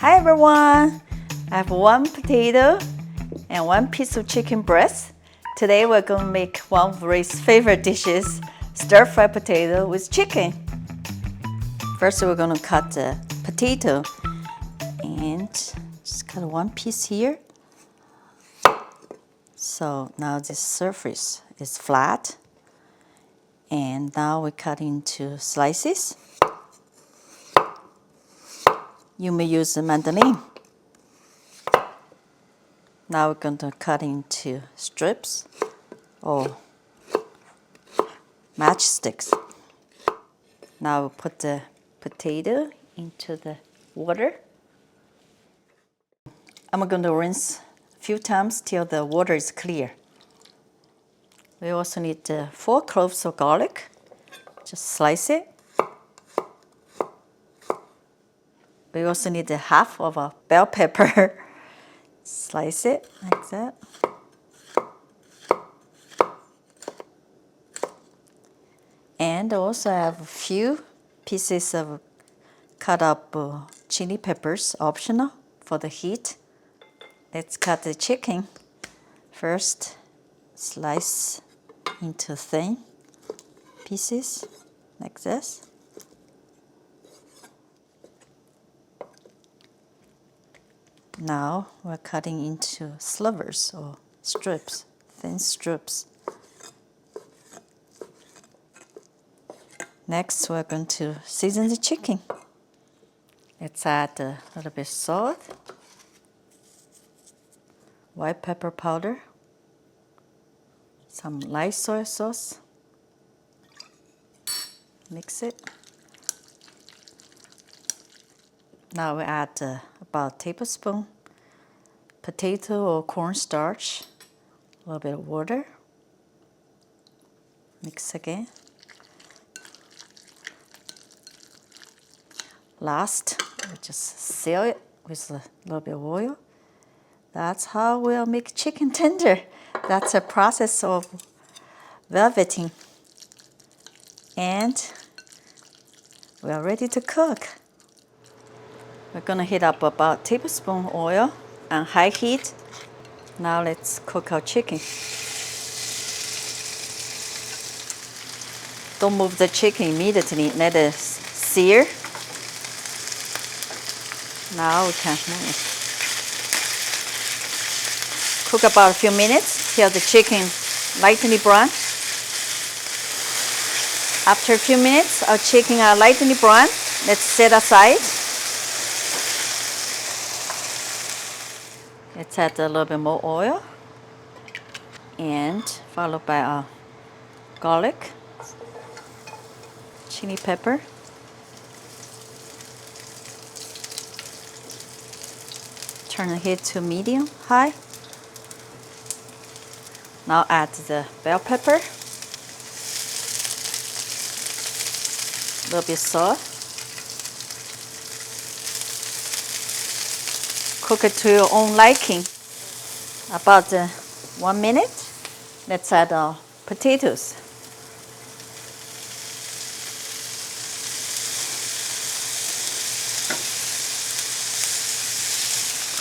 Hi everyone! I have one potato and one piece of chicken breast. Today we're going to make one of Ray's favorite dishes, stir-fried potato with chicken. First we're going to cut the potato and just cut one piece here. So now this surface is flat. And now we cut into slices. You may use a mandolin. Now we're going to cut into strips or matchsticks. Now we'll put the potato into the water. I'm going to rinse a few times till the water is clear. We also need 4 cloves of garlic. Just slice it. We also need half of a bell pepper. Slice it like that. And also I have a few pieces of cut up chili peppers, optional for the heat. Let's cut the chicken. First, slice into thin pieces like this. Now we're cutting into slivers or strips, thin strips. Next, we're going to season the chicken. Let's add a little bit of salt, white pepper powder, some light soy sauce. Mix it. Now we add about a tablespoon potato or cornstarch, a little bit of water. Mix again. Last, we just seal it with a little bit of oil. That's how we'll make chicken tender. That's a process of velveting. And we are ready to cook. We're going to heat up about a tablespoon oil on high heat. Now let's cook our chicken. Don't move the chicken immediately. Let it sear. Now we can cook about a few minutes till the chicken lightly brown. After a few minutes, our chicken are lightly brown. Let's set aside. Let's add a little bit more oil and followed by our garlic, chili pepper, turn the heat to medium high. Now add the bell pepper, a little bit salt. Cook it to your own liking. About 1 minute. Let's add our potatoes.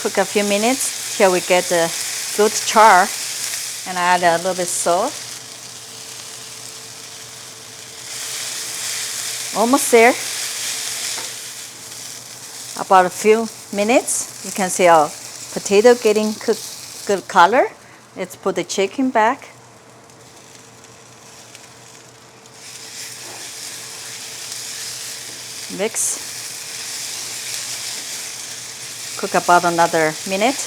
Cook a few minutes till we get a good char, and add a little bit of salt. Almost there. About a few minutes, you can see our potato getting good color. Let's put the chicken back. Mix. Cook about another minute.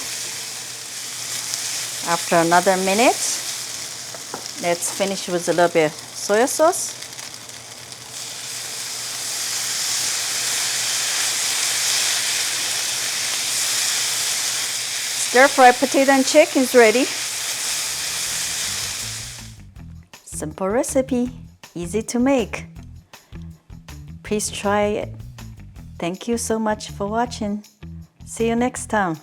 After another minute, let's finish with a little bit of soy sauce. Stir-fried potato and chicken is ready. Simple recipe, easy to make. Please try it. Thank you so much for watching. See you next time.